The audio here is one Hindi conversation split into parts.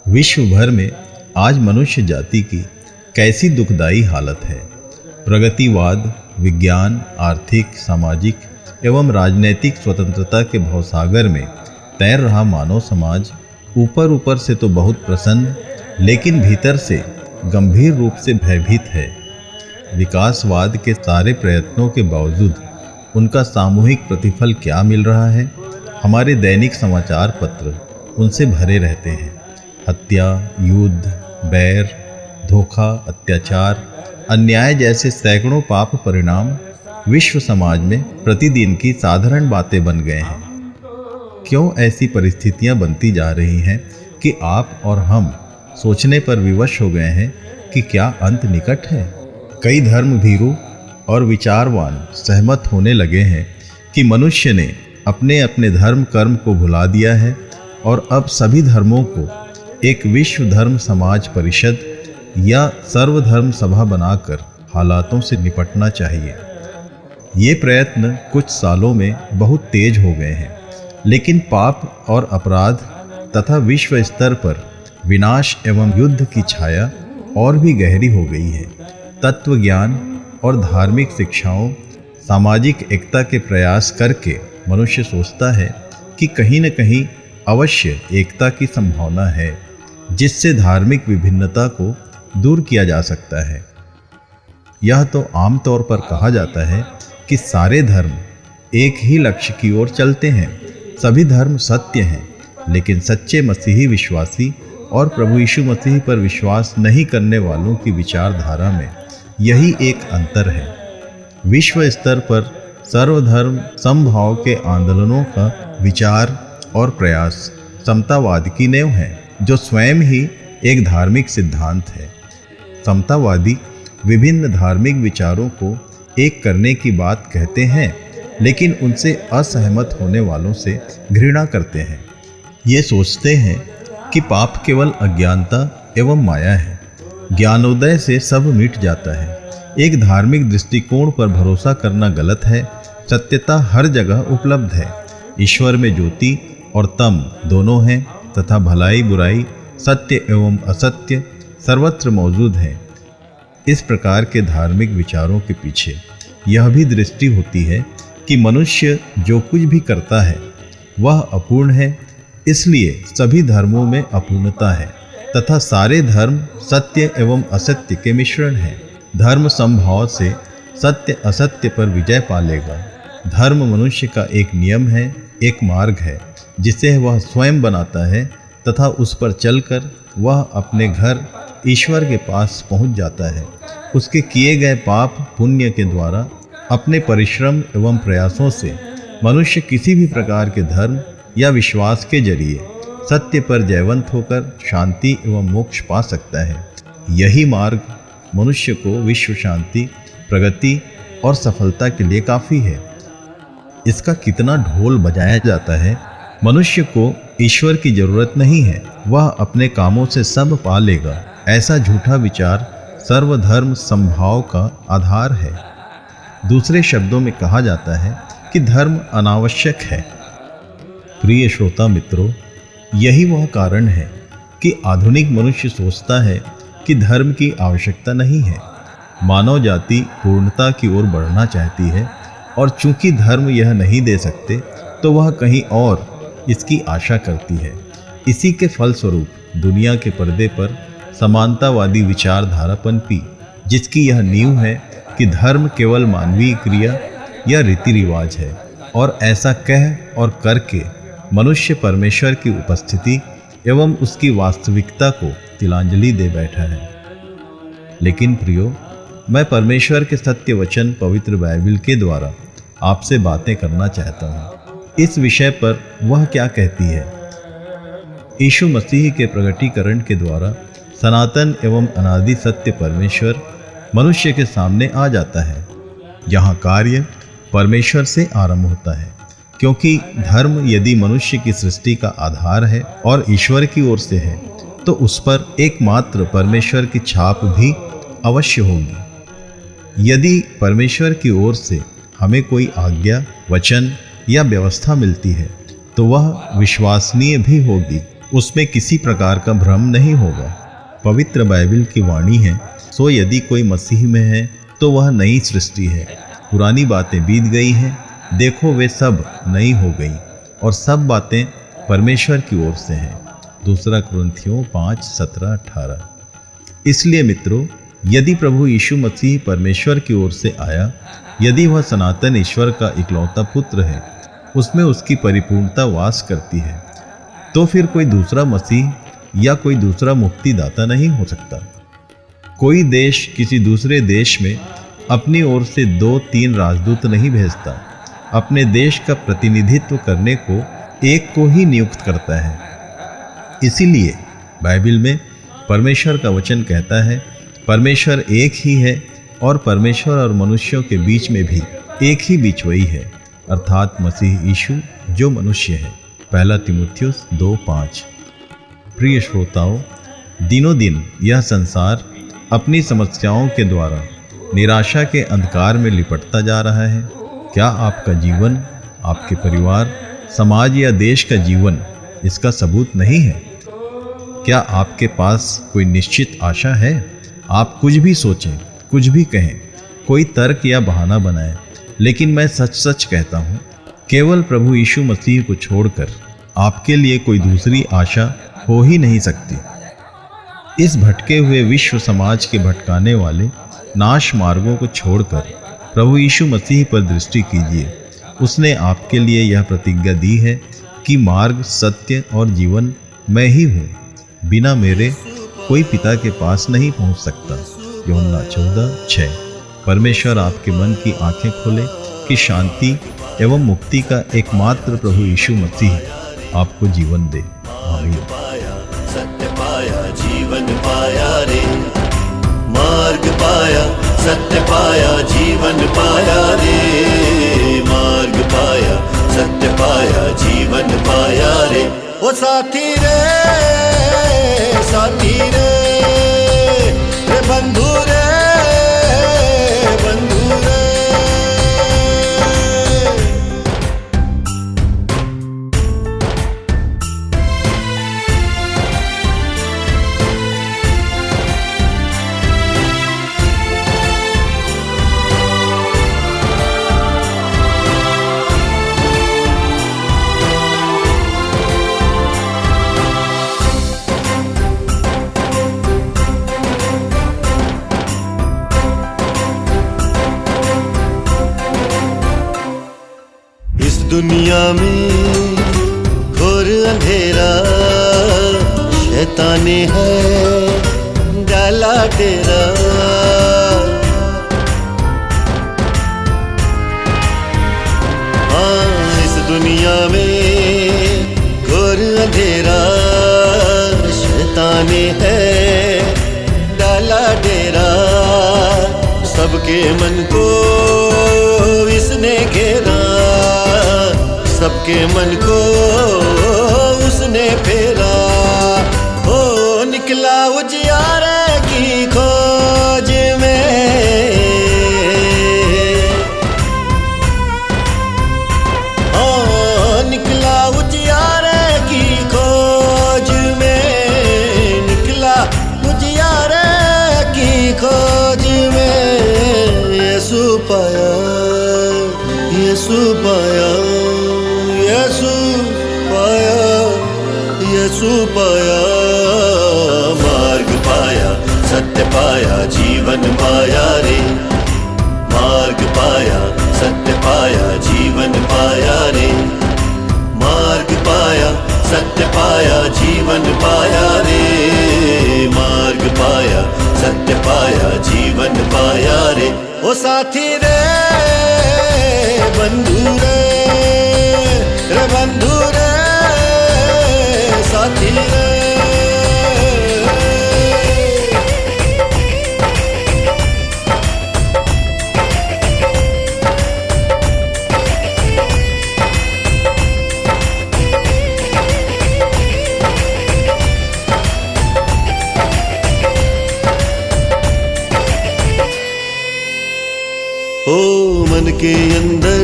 विश्व भर में आज मनुष्य जाति की कैसी दुखदाई हालत है। प्रगतिवाद, विज्ञान, आर्थिक, सामाजिक एवं राजनैतिक स्वतंत्रता के भवसागर में तैर रहा मानव समाज ऊपर ऊपर से तो बहुत प्रसन्न, लेकिन भीतर से गंभीर रूप से भयभीत है। विकासवाद के सारे प्रयत्नों के बावजूद उनका सामूहिक प्रतिफल क्या मिल रहा है? हमारे दैनिक समाचार पत्र उनसे भरे रहते हैं। हत्या, युद्ध, बैर, धोखा, अत्याचार, अन्याय जैसे सैकड़ों पाप परिणाम विश्व समाज में प्रतिदिन की साधारण बातें बन गए हैं। क्यों ऐसी परिस्थितियां बनती जा रही हैं कि आप और हम सोचने पर विवश हो गए हैं कि क्या अंत निकट है? कई धर्मभीरू और विचारवान सहमत होने लगे हैं कि मनुष्य ने अपने अपने धर्म कर्म को भुला दिया है और अब सभी धर्मों को एक विश्व धर्म समाज परिषद या सर्वधर्म सभा बनाकर हालातों से निपटना चाहिए। ये प्रयत्न कुछ सालों में बहुत तेज हो गए हैं, लेकिन पाप और अपराध तथा विश्व स्तर पर विनाश एवं युद्ध की छाया और भी गहरी हो गई है। तत्व ज्ञान और धार्मिक शिक्षाओं, सामाजिक एकता के प्रयास करके मनुष्य सोचता है कि कहीं न कहीं अवश्य एकता की संभावना है, जिससे धार्मिक विभिन्नता को दूर किया जा सकता है। यह तो आमतौर पर कहा जाता है कि सारे धर्म एक ही लक्ष्य की ओर चलते हैं। सभी धर्म सत्य हैं, लेकिन सच्चे मसीही विश्वासी और प्रभु यीशु मसीह पर विश्वास नहीं करने वालों की विचारधारा में यही एक अंतर है। विश्व स्तर पर सर्वधर्म समभाव के आंदोलनों का विचार और प्रयास समतावाद की नेव है, जो स्वयं ही एक धार्मिक सिद्धांत है। समतावादी विभिन्न धार्मिक विचारों को एक करने की बात कहते हैं, लेकिन उनसे असहमत होने वालों से घृणा करते हैं। ये सोचते हैं कि पाप केवल अज्ञानता एवं माया है, ज्ञानोदय से सब मिट जाता है। एक धार्मिक दृष्टिकोण पर भरोसा करना गलत है। सत्यता हर जगह उपलब्ध है। ईश्वर में ज्योति और तम दोनों हैं तथा भलाई बुराई, सत्य एवं असत्य सर्वत्र मौजूद हैं। इस प्रकार के धार्मिक विचारों के पीछे यह भी दृष्टि होती है कि मनुष्य जो कुछ भी करता है वह अपूर्ण है, इसलिए सभी धर्मों में अपूर्णता है तथा सारे धर्म सत्य एवं असत्य के मिश्रण हैं। धर्म समभाव से सत्य असत्य पर विजय पा लेगा। धर्म मनुष्य का एक नियम है, एक मार्ग है जिसे वह स्वयं बनाता है तथा उस पर चलकर वह अपने घर ईश्वर के पास पहुंच जाता है। उसके किए गए पाप पुण्य के द्वारा अपने परिश्रम एवं प्रयासों से मनुष्य किसी भी प्रकार के धर्म या विश्वास के जरिए सत्य पर जयवंत होकर शांति एवं मोक्ष पा सकता है। यही मार्ग मनुष्य को विश्व शांति, प्रगति और सफलता के लिए काफ़ी है। इसका कितना ढोल बजाया जाता है। मनुष्य को ईश्वर की जरूरत नहीं है, वह अपने कामों से सब पा लेगा। ऐसा झूठा विचार सर्वधर्म समभाव का आधार है। दूसरे शब्दों में कहा जाता है कि धर्म अनावश्यक है। प्रिय श्रोता मित्रों, यही वह कारण है कि आधुनिक मनुष्य सोचता है कि धर्म की आवश्यकता नहीं है। मानव जाति पूर्णता की ओर बढ़ना चाहती है और चूंकि धर्म यह नहीं दे सकते तो वह कहीं और इसकी आशा करती है। इसी के फलस्वरूप दुनिया के पर्दे पर समानतावादी विचारधारा पनपी, जिसकी यह नींव है कि धर्म केवल मानवीय क्रिया या रीति रिवाज है और ऐसा कह और करके मनुष्य परमेश्वर की उपस्थिति एवं उसकी वास्तविकता को तिलांजलि दे बैठा है। लेकिन प्रियो, मैं परमेश्वर के सत्य वचन पवित्र बाइबल के द्वारा आपसे बातें करना चाहता हूँ। इस विषय पर वह क्या कहती है। यीशु मसीह के प्रकटीकरण के द्वारा सनातन एवं अनादि सत्य परमेश्वर मनुष्य के सामने आ जाता है। यहाँ कार्य परमेश्वर से आरंभ होता है, क्योंकि धर्म यदि मनुष्य की सृष्टि का आधार है और ईश्वर की ओर से है, तो उस पर एकमात्र परमेश्वर की छाप भी अवश्य होगी। यदि परमेश्वर की ओर से हमें कोई आज्ञा, वचन या व्यवस्था मिलती है, तो वह विश्वसनीय भी होगी। उसमें किसी प्रकार का भ्रम नहीं होगा। पवित्र बाइबल की वाणी है, सो यदि कोई मसीह में है तो वह नई सृष्टि है, पुरानी बातें बीत गई हैं, देखो वे सब नई हो गई, और सब बातें परमेश्वर की ओर से हैं। 2 कुरिन्थियों 5:17-18। इसलिए मित्रों, यदि प्रभु यीशु मसीह परमेश्वर की ओर से आया, यदि वह सनातन ईश्वर का इकलौता पुत्र है, उसमें उसकी परिपूर्णता वास करती है, तो फिर कोई दूसरा मसीह या कोई दूसरा मुक्तिदाता नहीं हो सकता। कोई देश किसी दूसरे देश में अपनी ओर से 2-3 राजदूत नहीं भेजता, अपने देश का प्रतिनिधित्व करने को एक को ही नियुक्त करता है। इसीलिए बाइबल में परमेश्वर का वचन कहता है, परमेश्वर एक ही है और परमेश्वर और मनुष्यों के बीच में भी एक ही बिचवई है, अर्थात मसीह यीशु जो मनुष्य है। 1 तीमुथियुस 2:5। प्रिय श्रोताओं, दिनों दिन यह संसार अपनी समस्याओं के द्वारा निराशा के अंधकार में लिपटता जा रहा है। क्या आपका जीवन, आपके परिवार, समाज या देश का जीवन इसका सबूत नहीं है? क्या आपके पास कोई निश्चित आशा है? आप कुछ भी सोचें, कुछ भी कहें, कोई तर्क या बहाना बनाएं, लेकिन मैं सच सच कहता हूँ, केवल प्रभु यीशु मसीह को छोड़कर आपके लिए कोई दूसरी आशा हो ही नहीं सकती। इस भटके हुए विश्व समाज के भटकाने वाले नाश मार्गों को छोड़कर प्रभु यीशु मसीह पर दृष्टि कीजिए। उसने आपके लिए यह प्रतिज्ञा दी है कि मार्ग, सत्य और जीवन मैं ही हूँ, बिना मेरे कोई पिता के पास नहीं पहुँच सकता। यूहन्ना 14:6। परमेश्वर आपके मन की आंखें खोले कि शांति एवं मुक्ति का एकमात्र प्रभु यीशु मसीह आपको जीवन दे। आमीन। सत्य पाया, जीवन पाया रे, मार्ग पाया, सत्य पाया, जीवन पाया रे, मार्ग पाया, सत्य पाया, जीवन पाया रे। ओ साथी रे, साथी रे, रे बंधु रे, बंधु रे। दुनिया में घोर अंधेरा, शैताने है डाला डेरा। हाँ, इस दुनिया में घोर अंधेरा, शैताने है डाला डेरा। सबके मन को इसने घेरा, सबके मन को उसने फेरा। हो निकला उजियारे की खोज में, हो निकला उजियारे की खोज में, निकला उजियारे की खोज में। यीशु पाया, यीशु पाया, यीशु पाया, यीशु पाया, मार्ग पाया, सत्य पाया, जीवन पाया रे, मार्ग पाया, सत्य पाया, जीवन पाया रे, मार्ग पाया, सत्य पाया, जीवन पाया रे, मार्ग पाया, सत्य पाया, जीवन पाया रे। ओ साथी रे, बंधु रे, रे बंधु रे, साथी रे। ओ मन के अंदर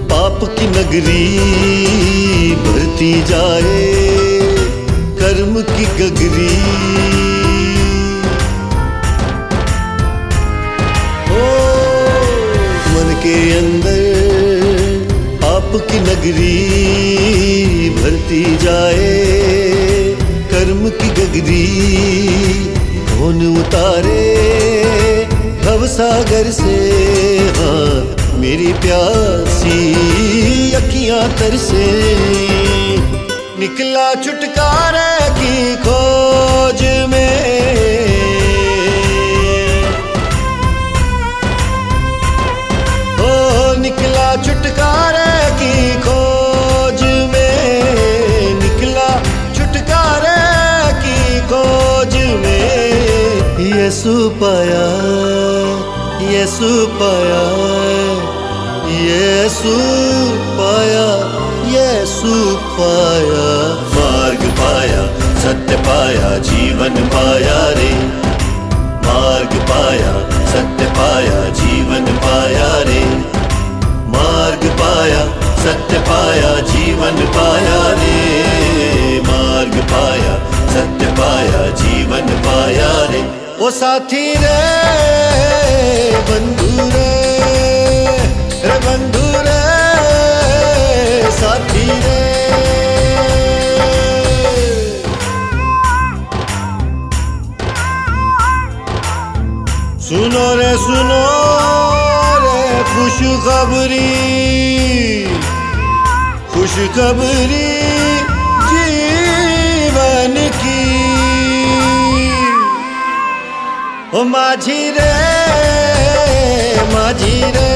पाप की नगरी बढ़ती जाए, कर्म की गगरी। ओ मन के अंदर आपकी नगरी भरती जाए कर्म की गगरी। कौन उतारे भवसागर से, हाँ मेरी प्यासी अखियां तरसे। निकला छुटकारे की खोज में, ओ निकला छुटकारे की खोज में, निकला छुटकारे की खोज में। यीशु पाया, यीशु पाया, यीशु पाया, यीशु पाया। मार्ग पाया, सत्य पाया, जीवन पाया रे। मार्ग पाया, सत्य पाया, जीवन पाया रे। मार्ग पाया, सत्य पाया, जीवन पाया रे। मार्ग पाया, सत्य पाया, जीवन पाया रे। ओ साथी रे बंधु रे, रे बंधु रे साथी रे। सुनो रे सुनो रे खुशखबरी, खुशखबरी जीवन की। ओ माझी रे, माझी रे